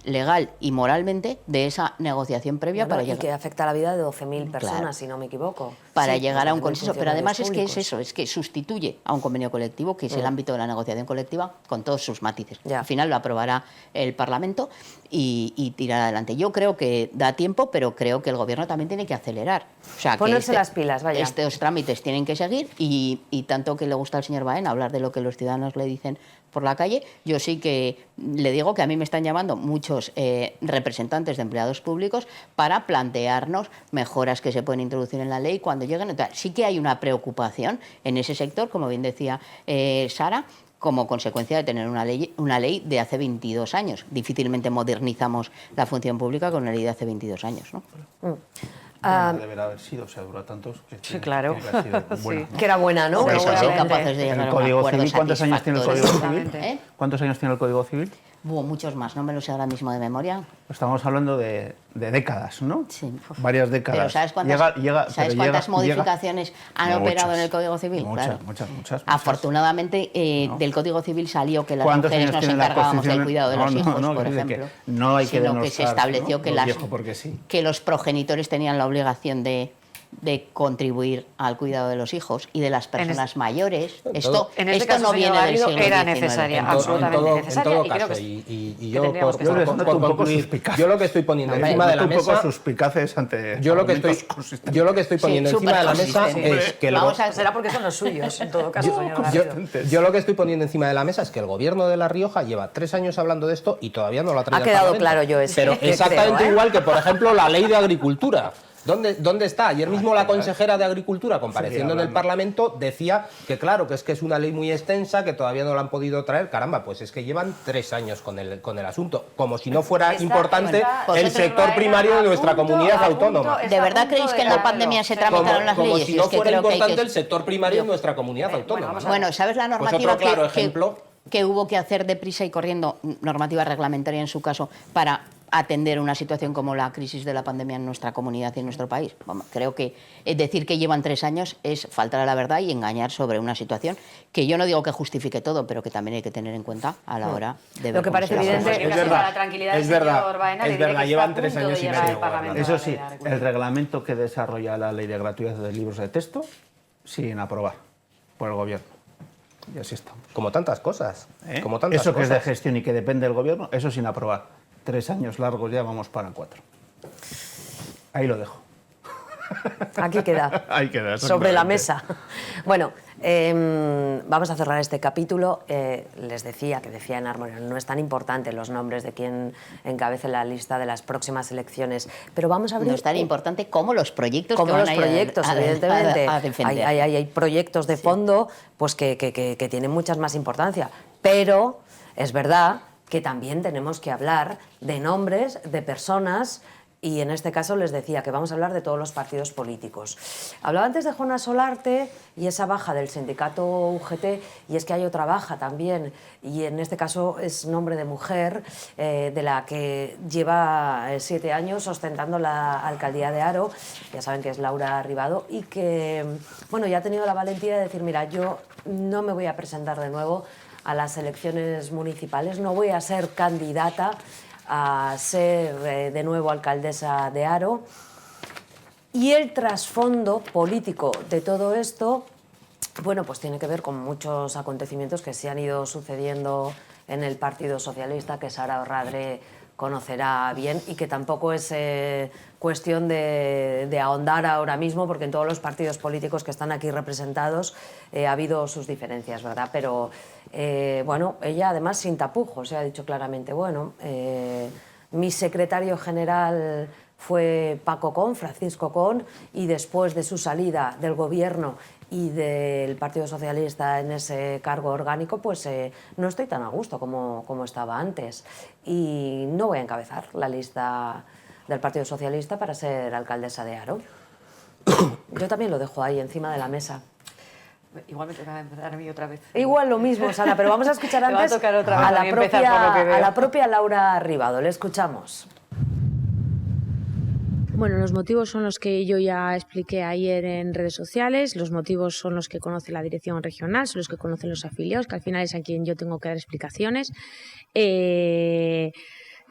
legal y moralmente de esa negociación previa para Y llegar. que afecta a la vida de 12.000 personas, Claro. si no me equivoco. Para Sí, llegar a un 12.000 consenso. Pero además es que es funcionarios eso, es que sustituye a un convenio colectivo, que es el ámbito de la negociación colectiva, con todos sus matices. Ya. Al final lo aprobará el Parlamento y tirará adelante. Yo creo que da tiempo, pero creo que el Gobierno también tiene que acelerar. O sea, Ponerse que las pilas, vaya. estos trámites tienen que seguir y tanto que le gusta al señor Baena hablar de lo que los ciudadanos le dicen por la calle, yo sí que le digo que a mí me están llamando muchos representantes de empleados públicos para plantearnos mejoras que se pueden introducir en la ley cuando lleguen. Entonces, sí que hay una preocupación en ese sector, como bien decía Sara, como consecuencia de tener una ley de hace 22 años. Difícilmente modernizamos la función pública con una ley de hace 22 años, ¿no? Bueno, deberá haber sido, o sea, dura tantos que Sí, claro. tiene que haber sido buena, ¿no? Que era buena, ¿no? Por eso son Seguramente. capaces de llegar El a un Código acuerdo Civil, ¿cuántos años tiene el Código satisfactorio. Civil? ¿Eh? ¿Cuántos años tiene el Código Civil? Hubo muchos más, no me lo sé ahora mismo de memoria. Estamos hablando de décadas, ¿no? Sí. Varias décadas. Pero ¿sabes cuántas modificaciones han operado en el Código Civil? Muchas, Claro. muchas. Afortunadamente, del Código Civil salió que las ¿Cuántos mujeres años nos tiene la encargábamos del Constitución? cuidado de los hijos, por que dice que ejemplo. no hay que sino que denostar, se estableció ¿no? que, Lo viejo porque sí. que los progenitores tenían la obligación de contribuir al cuidado de los hijos y de las personas mayores. Esto En este esto caso, no señor viene del Garrido, siglo era XIX. necesaria, En absolutamente en necesaria. todo Y creo caso, que y yo tendríamos que estar por un poco concluir, suspicaz. yo lo que estoy poniendo Hombre, encima de la un poco mesa, suspicaces ante yo lo que estoy consistentes. poniendo Sí, encima de la mesa superconsistente. es que el Vamos a- Será porque son los suyos, en todo caso, señor Yo, Garrido. yo lo que estoy poniendo encima de la mesa es que el gobierno de La Rioja lleva 3 años hablando de esto y todavía no lo ha traído Ha al quedado Parlamento. claro yo eso, Pero que exactamente creo, ¿eh? igual que, por ejemplo, la ley de agricultura. ¿Dónde está? Ayer mismo la consejera de Agricultura, compareciendo en el Parlamento, decía que claro, que es una ley muy extensa, que todavía no la han podido traer. Caramba, pues es que llevan 3 años con el asunto. Como si no fuera importante el sector primario de nuestra comunidad autónoma. ¿De verdad creéis que en la pandemia se tramitaron las Como leyes? si Y no es que fuera creo que hay importante que- el sector primario de nuestra comunidad autónoma. ¿no? Bueno, ¿sabes la Pues normativa otro claro que ejemplo. hubo que hacer deprisa y corriendo, normativa reglamentaria en su caso, para atender una situación como la crisis de la pandemia en nuestra comunidad y en nuestro país? Vamos, creo que decir que llevan 3 años es faltar a la verdad y engañar sobre una situación que yo no digo que justifique todo, pero que también hay que tener en cuenta a la hora de ver Lo que cómo parece se hace. evidente Es verdad, para la tranquilidad del señor Baena, le diré que llevan está a 3 punto de años y llegar medio al Parlamento. Eso la sí, ley de agricultura. el reglamento que desarrolla la ley de gratuidad de libros de texto siguen aprobar por el gobierno. Y así estamos. Como tantas cosas. ¿Eh? Como tantas Eso que es de cosas. gestión y que depende del gobierno, eso sin aprobar. 3 años largos ya, vamos para 4. Ahí lo dejo. Aquí queda. Ahí queda, Sobre la exactamente. mesa. Bueno, vamos a cerrar este capítulo. Les decía, que decía en armonía, no es tan importante los nombres de quien encabece la lista de las próximas elecciones, pero vamos a abrir... No es tan importante como los proyectos Como que van los a ir proyectos, a evidentemente. defender. Hay proyectos de fondo pues que tienen muchas más importancia, pero es verdad que también tenemos que hablar de nombres, de personas, y en este caso les decía que vamos a hablar de todos los partidos políticos. Hablaba antes de Joana Solarte y esa baja del sindicato UGT, y es que hay otra baja también, y en este caso es nombre de mujer, de la que lleva 7 años ostentando la alcaldía de Haro, ya saben que es Laura Ribado, y que bueno, ya ha tenido la valentía de decir, mira, yo no me voy a presentar de nuevo a las elecciones municipales, no voy a ser candidata a ser de nuevo alcaldesa de Haro. Y el trasfondo político de todo esto, bueno, pues tiene que ver con muchos acontecimientos que se han ido sucediendo en el Partido Socialista, que Sara Orradre conocerá bien y que tampoco es cuestión de ahondar ahora mismo, porque en todos los partidos políticos que están aquí representados ha habido sus diferencias, ¿verdad? Pero bueno, ella además sin tapujos se ha dicho claramente, bueno, mi secretario general fue Paco Con, Francisco Con, y después de su salida del gobierno y del Partido Socialista en ese cargo orgánico, pues no estoy tan a gusto como estaba antes. Y no voy a encabezar la lista del Partido Socialista para ser alcaldesa de Haro. Yo también lo dejo ahí, encima de la mesa. Igual me toca empezar a mí otra vez. Igual lo mismo, Sara, pero vamos a escuchar Te va a antes tocar otra vez a a mí empezar por lo que veo. la propia Laura Ribado. Le escuchamos. Bueno, los motivos son los que yo ya expliqué ayer en redes sociales, los motivos son los que conoce la dirección regional, son los que conocen los afiliados, que al final es a quien yo tengo que dar explicaciones.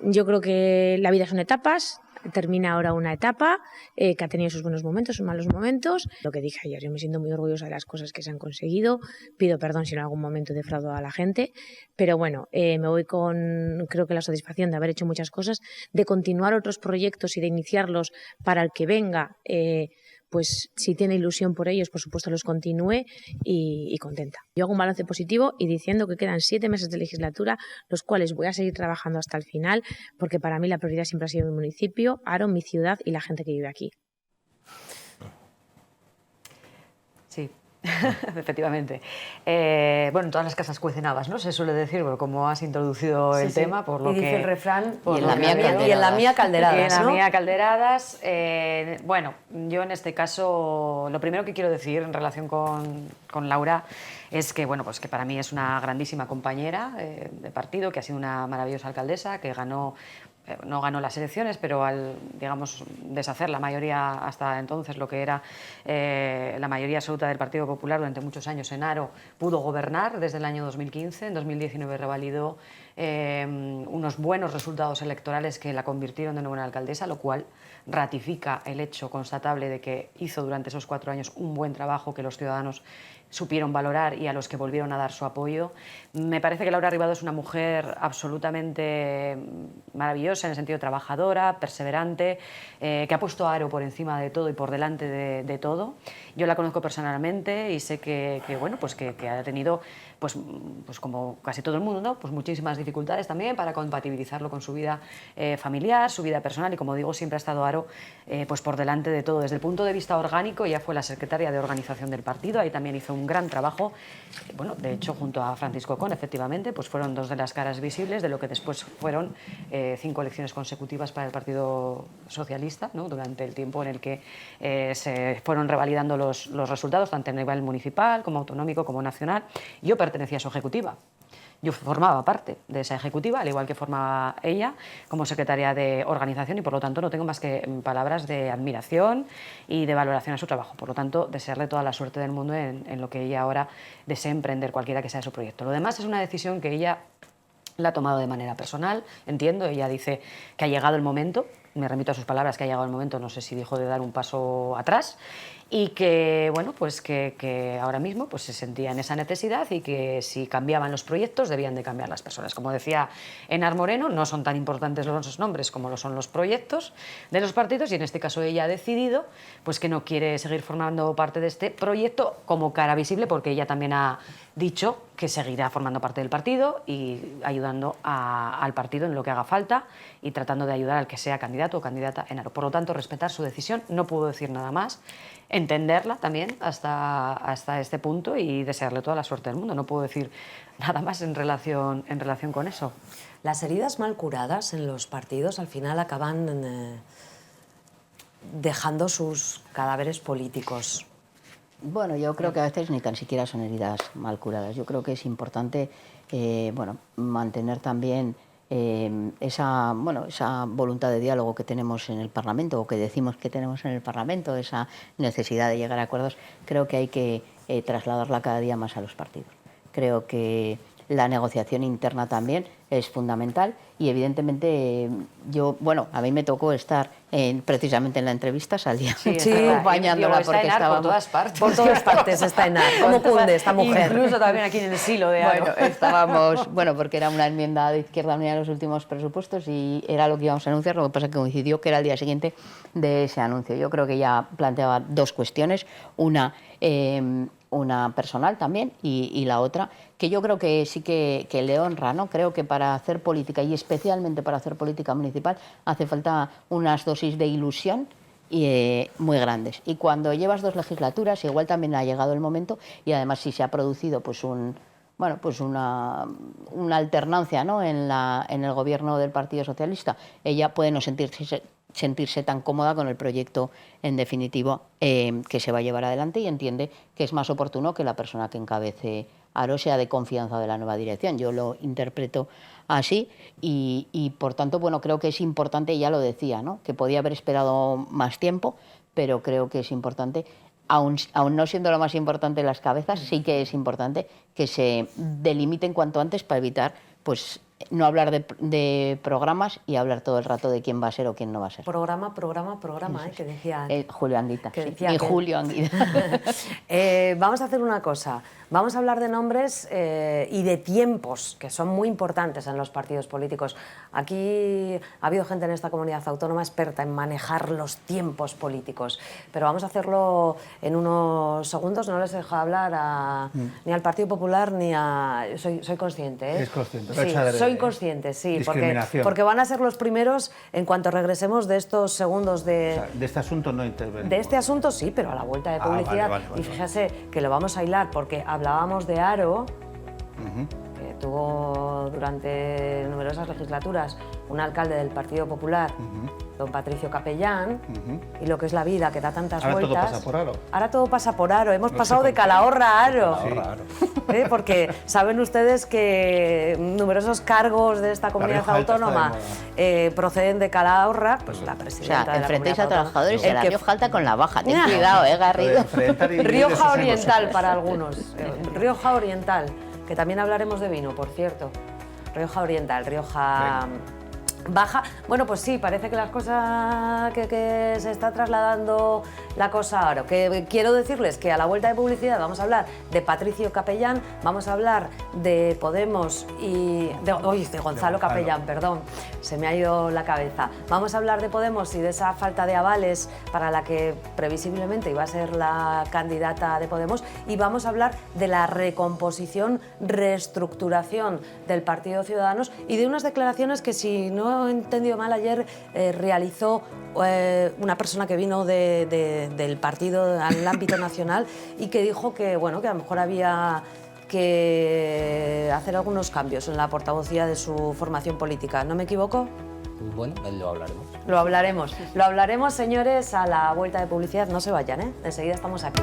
yo creo que la vida son etapas. Termina ahora una etapa que ha tenido sus buenos momentos, sus malos momentos. Lo que dije ayer, yo me siento muy orgullosa de las cosas que se han conseguido. Pido perdón si en algún momento he defraudado a la gente, pero bueno, me voy con, creo que la satisfacción de haber hecho muchas cosas, de continuar otros proyectos y de iniciarlos para el que venga. Pues si tiene ilusión por ellos, por supuesto los continúe y contenta. Yo hago un balance positivo y diciendo que quedan 7 meses de legislatura, los cuales voy a seguir trabajando hasta el final, porque para mí la prioridad siempre ha sido mi municipio, Haro, mi ciudad y la gente que vive aquí. Sí, efectivamente. Bueno, en todas las casas cuecen habas, ¿no? Se suele decir, pero como has introducido el tema, por lo y que... dice el refrán, por y en lo la que mía ha habido. y en la mía calderadas, Y en la ¿no? mía calderadas. Bueno, yo en este caso, lo primero que quiero decir en relación con Laura es que, bueno, pues que para mí es una grandísima compañera de partido, que ha sido una maravillosa alcaldesa, que ganó... no ganó las elecciones, pero al, digamos, deshacer la mayoría hasta entonces, lo que era la mayoría absoluta del Partido Popular durante muchos años en Haro, pudo gobernar desde el año 2015. En 2019 revalidó unos buenos resultados electorales que la convirtieron de nuevo en alcaldesa, lo cual ratifica el hecho constatable de que hizo durante esos 4 años un buen trabajo que los ciudadanos supieron valorar y a los que volvieron a dar su apoyo. Me parece que Laura Ribado es una mujer absolutamente maravillosa, en el sentido trabajadora, perseverante, que ha puesto a Haro por encima de todo y por delante de todo. Yo la conozco personalmente y sé que bueno, pues que ha tenido, pues como casi todo el mundo, ¿no? Pues muchísimas dificultades también para compatibilizarlo con su vida familiar, su vida personal, y como digo, siempre ha estado Haro pues por delante de todo. Desde el punto de vista orgánico, ella fue la secretaria de organización del partido, ahí también hizo un gran trabajo, bueno, de hecho junto a Francisco Con, efectivamente, pues fueron 2 de las caras visibles de lo que después fueron 5 elecciones consecutivas para el Partido Socialista, ¿no? Durante el tiempo en el que se fueron revalidando los resultados, tanto a nivel municipal como autonómico como nacional. Yo pertenecía a su ejecutiva. Yo formaba parte de esa ejecutiva, al igual que formaba ella como secretaria de organización, y por lo tanto no tengo más que palabras de admiración y de valoración a su trabajo. Por lo tanto, desearle toda la suerte del mundo en lo que ella ahora desee emprender, cualquiera que sea su proyecto. Lo demás es una decisión que ella la ha tomado de manera personal, entiendo. Ella dice que ha llegado el momento, me remito a sus palabras, que ha llegado el momento, no sé si dijo de dar un paso atrás, y que, bueno, pues que ahora mismo pues se sentía en esa necesidad, y que si cambiaban los proyectos debían de cambiar las personas. Como decía Enar Moreno, no son tan importantes los nombres como lo son los proyectos de los partidos, y en este caso ella ha decidido pues que no quiere seguir formando parte de este proyecto como cara visible, porque ella también ha dicho que seguirá formando parte del partido y ayudando al partido en lo que haga falta y tratando de ayudar al que sea candidato o candidata en Haro. Por lo tanto, respetar su decisión, no puedo decir nada más, entenderla también hasta este punto y desearle toda la suerte del mundo. No puedo decir nada más en relación con eso. Las heridas mal curadas en los partidos al final acaban dejando sus cadáveres políticos. Bueno, yo creo que a veces ni tan siquiera son heridas mal curadas. Yo creo que es importante bueno, mantener también esa voluntad de diálogo que tenemos en el Parlamento, o que decimos que tenemos en el Parlamento, esa necesidad de llegar a acuerdos. Creo que hay que trasladarla cada día más a los partidos. Creo que la negociación interna también es fundamental, y evidentemente a mí me tocó estar precisamente en la entrevista, salía acompañándola porque estaba por todas partes. Por todas partes está Enar. ¿Cómo cunde esta mujer? Incluso también aquí en el silo de Haro. Bueno, estábamos, porque era una enmienda de Izquierda Unida en los últimos presupuestos y era lo que íbamos a anunciar. Lo que pasa es que coincidió que era el día siguiente de ese anuncio. Yo creo que ella planteaba 2 cuestiones, una personal también, y la otra, que yo creo que sí que le honra, ¿no? Creo que para hacer política, y especialmente para hacer política municipal, hace falta unas dosis de ilusión muy grandes. Y cuando llevas 2 legislaturas, igual también ha llegado el momento, y además si se ha producido pues una alternancia, ¿no? en el gobierno del Partido Socialista, ella puede no sentirse tan cómoda con el proyecto en definitivo que se va a llevar adelante, y entiende que es más oportuno que la persona que encabece Haro sea de confianza de la nueva dirección. Yo lo interpreto así, y por tanto, creo que es importante, ya lo decía, ¿no? Que podía haber esperado más tiempo, pero creo que es importante, aún no siendo lo más importante las cabezas, sí que es importante que se delimiten cuanto antes para evitar pues no hablar de programas y hablar todo el rato de quién va a ser o quién no va a ser. Programa, que decía... Julio Anguita, que sí. decía Y que- Julio Anguita. Vamos a hacer una cosa, vamos a hablar de nombres y de tiempos, que son muy importantes en los partidos políticos. Aquí ha habido gente en esta comunidad autónoma experta en manejar los tiempos políticos, pero vamos a hacerlo en unos segundos, no les dejo hablar ni al Partido Popular ni a... Soy consciente, ¿eh? Es consciente, lo Sí, he hecho adrede, soy ¿eh? consciente, sí, Discriminación. porque van a ser los primeros en cuanto regresemos de estos segundos de... O sea, de este asunto no intervenimos. De este asunto sí, pero a la vuelta de publicidad. vale, Y fíjese que lo vamos a hilar porque hablábamos de Haro, que tuvo durante numerosas legislaturas un alcalde del Partido Popular, don Patricio Capellán, y lo que es la vida, que da tantas Ahora todo vueltas. pasa por Haro. Ahora todo pasa por Haro. Hemos No pasado sé de por qué. Calahorra a Haro. Claro. Porque saben ustedes que numerosos cargos de esta comunidad Rioja Alta está de autónoma proceden de Calahorra, pues la O presidenta sea, de la enfrentéis comunidad a autónoma. trabajadores y a El la que Rioja Alta con la baja. Ten Ah. cuidado, Garrido. Enfrentar y dividir, Rioja esos son Oriental los- para algunos. Rioja Oriental, que también hablaremos de vino, por cierto. Rioja Oriental, Rioja Baja. Bueno, pues sí, parece que las cosas que se está trasladando la cosa ahora. Que quiero decirles que a la vuelta de publicidad vamos a hablar de Patricio Capellán, vamos a hablar de Podemos y de Gonzalo Capellán, perdón, se me ha ido la cabeza. Vamos a hablar de Podemos y de esa falta de avales para la que previsiblemente iba a ser la candidata de Podemos, y vamos a hablar de la recomposición, reestructuración del Partido Ciudadanos y de unas declaraciones que, si no he entendido mal, ayer realizó una persona que vino del partido al ámbito nacional y que dijo que, bueno, que a lo mejor había que hacer algunos cambios en la portavocía de su formación política. ¿No me equivoco? Bueno, lo hablaremos. Lo hablaremos, señores, a la vuelta de publicidad. No se vayan, ¿eh? Enseguida estamos aquí.